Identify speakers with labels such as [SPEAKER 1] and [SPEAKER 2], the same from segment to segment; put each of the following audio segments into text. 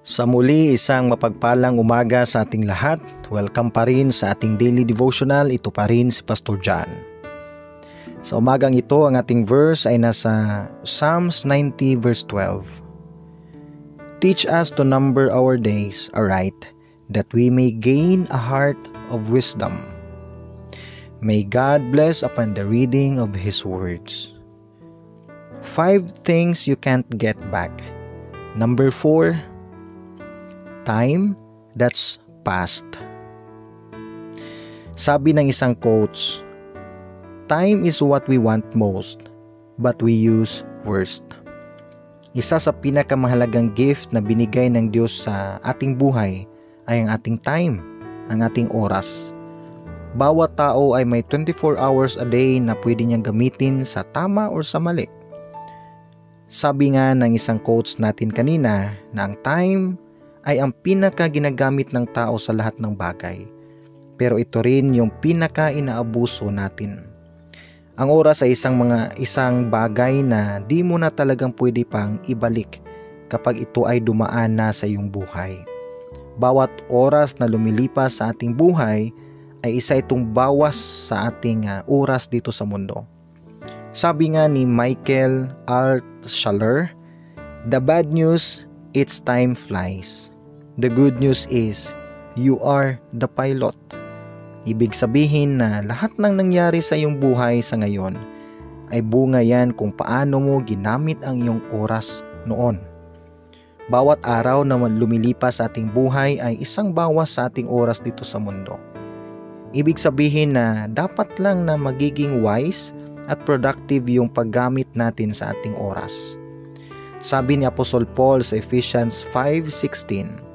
[SPEAKER 1] Sa muli, isang mapagpalang umaga sa ating lahat. Welcome pa rin sa ating daily devotional. Ito pa rin si Pastor John. Sa umagang ito, ang ating verse ay nasa Psalms 90 verse 12. Teach us to number our days aright, that we may gain a heart of wisdom. May God bless upon the reading of His words. 5 things you can't get back. Number 4, time that's past. Sabi ng isang quotes, time is what we want most, but we use worst. Isa sa pinakamahalagang gift na binigay ng Diyos sa ating buhay ay ang ating time, ang ating oras. Bawat tao ay may 24 hours a day na pwede niyang gamitin sa tama o sa mali. Sabi nga ng isang quotes natin kanina na ang time ay ang pinaka-ginagamit ng tao sa lahat ng bagay. Pero ito rin yung pinaka-inaabuso natin. Ang oras ay isang bagay na di mo na talagang pwede pang ibalik kapag ito ay dumaan na sa iyong buhay. Bawat oras na lumilipas sa ating buhay ay isa itong bawas sa ating oras dito sa mundo. Sabi nga ni Michael Altshuler, "The bad news, it's time flies. The good news is, you are the pilot." Ibig sabihin na lahat ng nangyari sa iyong buhay sa ngayon ay bunga yan kung paano mo ginamit ang iyong oras noon. Bawat araw na lumilipas sa ating buhay ay isang bawas sa ating oras dito sa mundo. Ibig sabihin na dapat lang na magiging wise at productive yung paggamit natin sa ating oras. Sabi ni Apostol Paul sa Ephesians 5:16,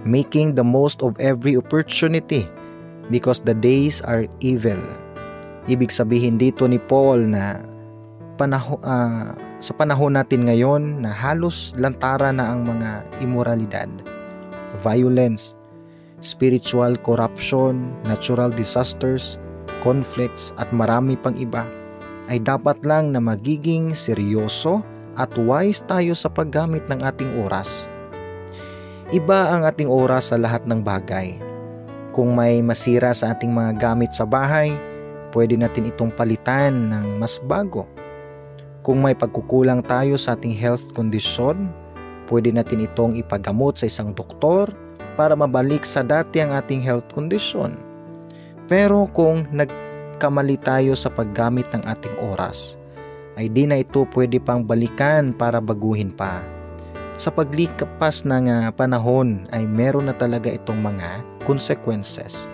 [SPEAKER 1] making the most of every opportunity because the days are evil. Ibig sabihin dito ni Paul na sa panahon natin ngayon na halos lantara na ang mga immoralidad, violence, spiritual corruption, natural disasters, conflicts at marami pang iba, ay dapat lang na magiging seryoso at wise tayo sa paggamit ng ating oras. Iba ang ating oras sa lahat ng bagay. Kung may masira sa ating mga gamit sa bahay, pwede natin itong palitan ng mas bago. Kung may pagkukulang tayo sa ating health condition, pwede natin itong ipagamot sa isang doktor para mabalik sa dati ang ating health condition. Pero kung nagkamali tayo sa paggamit ng ating oras, ay di na ito pwede pang balikan para baguhin pa. Sa paglipas ng panahon ay meron na talaga itong mga consequences.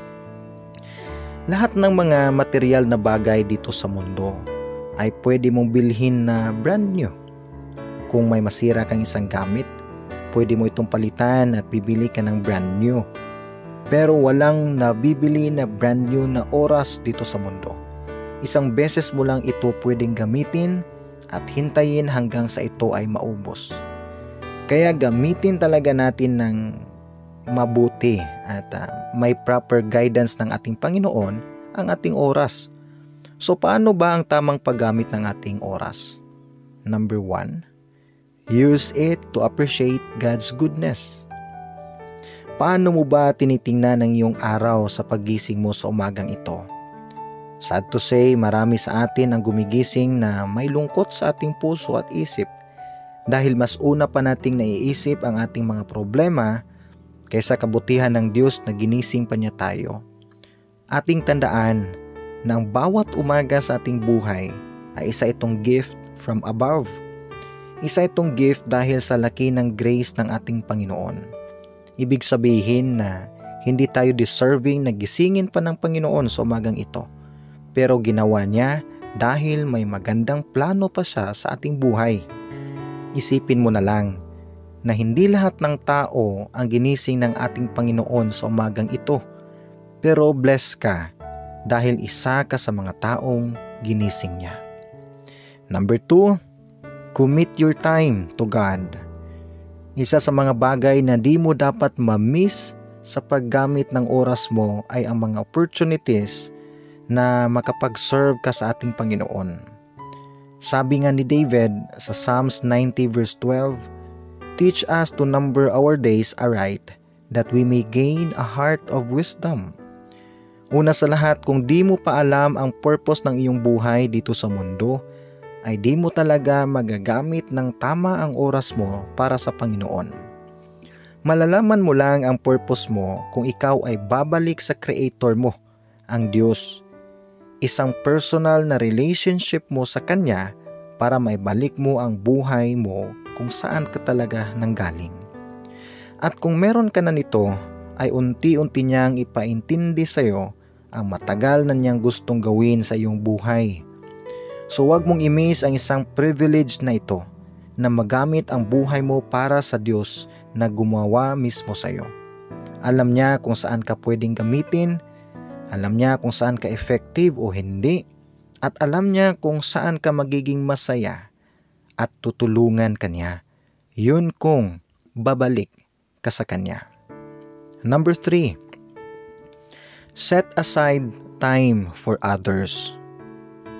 [SPEAKER 1] Lahat ng mga material na bagay dito sa mundo ay pwede mong bilhin na brand new. Kung may masira kang isang gamit, pwede mo itong palitan at bibili ka ng brand new. Pero walang nabibili na brand new na oras dito sa mundo. Isang beses mo lang ito pwedeng gamitin at hintayin hanggang sa ito ay maubos. Kaya gamitin talaga natin ng mabuti at may proper guidance ng ating Panginoon ang ating oras. So paano ba ang tamang paggamit ng ating oras? Number 1, use it to appreciate God's goodness. Paano mo ba tinitingnan ang iyong araw sa paggising mo sa umagang ito? Sad to say, marami sa atin ang gumigising na may lungkot sa ating puso at isip dahil mas una pa nating naiisip ang ating mga problema kaysa kabutihan ng Diyos na ginising pa niya tayo. Ating tandaan na ang bawat umaga sa ating buhay ay isa itong gift from above. Isa itong gift dahil sa laki ng grace ng ating Panginoon. Ibig sabihin na hindi tayo deserving na gisingin pa ng Panginoon sa umagang ito. Pero ginawa niya dahil may magandang plano pa siya sa ating buhay. Isipin mo na lang na hindi lahat ng tao ang ginising ng ating Panginoon sa umagang ito. Pero blessed ka dahil isa ka sa mga taong ginising niya. Number 2, commit your time to God. Isa sa mga bagay na di mo dapat ma-miss sa paggamit ng oras mo ay ang mga opportunities na makapag-serve ka sa ating Panginoon. Sabi nga ni David sa Psalms 90 verse 12, Teach us to number our days aright, that we may gain a heart of wisdom. Una sa lahat, kung di mo pa alam ang purpose ng iyong buhay dito sa mundo, ay di mo talaga magagamit ng tama ang oras mo para sa Panginoon. Malalaman mo lang ang purpose mo kung ikaw ay babalik sa Creator mo, ang Diyos. Isang personal na relationship mo sa Kanya para maibalik mo ang buhay mo kung saan ka talaga nanggaling. At kung meron ka na nito, ay unti-unti niyang ipaintindi sa iyo ang matagal na niyang gustong gawin sa iyong buhay. So huwag mong i-miss ang isang privilege na ito, na magamit ang buhay mo para sa Diyos na gumawa mismo sa iyo. Alam niya kung saan ka pwedeng gamitin, alam niya kung saan ka effective o hindi, at alam niya kung saan ka magiging masaya at tutulungan ka niya. Yun kung babalik ka sa Kanya. Number 3, set aside time for others.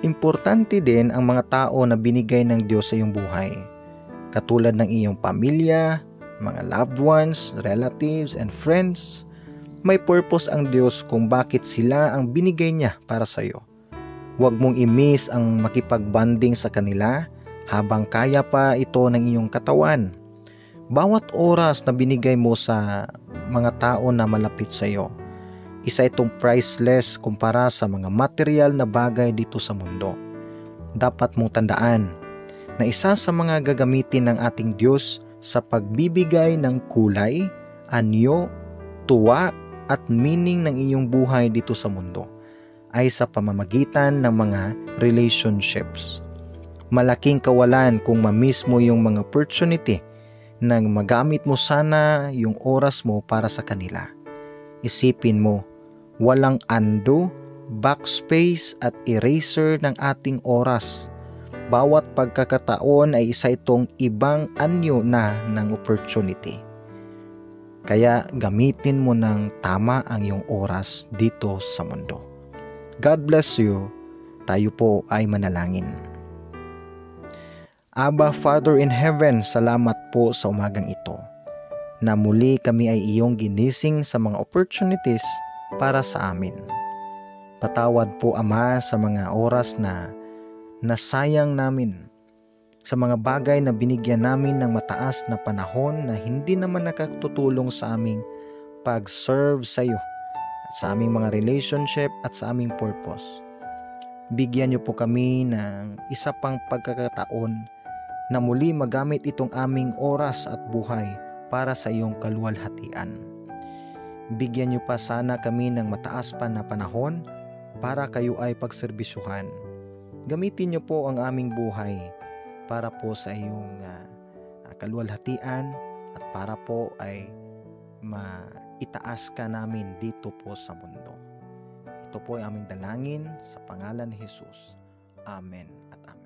[SPEAKER 1] Importante din ang mga tao na binigay ng Diyos sa iyong buhay, katulad ng iyong pamilya, mga loved ones, relatives, and friends. May purpose ang Diyos kung bakit sila ang binigay niya para sa iyo. Huwag mong i-miss ang makipag-bonding sa kanila habang kaya pa ito ng iyong katawan. Bawat oras na binigay mo sa mga tao na malapit sa iyo, isa itong priceless kumpara sa mga material na bagay dito sa mundo. Dapat mong tandaan na isa sa mga gagamitin ng ating Diyos sa pagbibigay ng kulay, anyo, tuwa at meaning ng iyong buhay dito sa mundo ay sa pamamagitan ng mga relationships. Malaking kawalan kung ma-miss mo yung mga opportunity na magamit mo sana yung oras mo para sa kanila. Isipin mo, walang undo, backspace at eraser ng ating oras. Bawat pagkakataon ay isa itong ibang anyo na ng opportunity. Kaya gamitin mo ng tama ang iyong oras dito sa mundo. God bless you. Tayo po ay manalangin. Abba, Father in Heaven, salamat po sa umagang ito na muli kami ay iyong ginising sa mga opportunities para sa amin. Patawad po, Ama, sa mga oras na nasayang namin, sa mga bagay na binigyan namin ng mataas na panahon na hindi naman nakatutulong sa aming pag-serve sa iyo at sa aming mga relationship at sa aming purpose. Bigyan niyo po kami ng isa pang pagkakataon na muli magamit itong aming oras at buhay para sa iyong kaluwalhatian. Bigyan niyo pa sana kami ng mataas pa na panahon para kayo ay pagserbisyuhan. Gamitin niyo po ang aming buhay para po sa iyong kaluwalhatian at para po ay maitaas ka namin dito po sa mundo. Ito po ay aming dalangin sa pangalan ni Jesus. Amen at amen.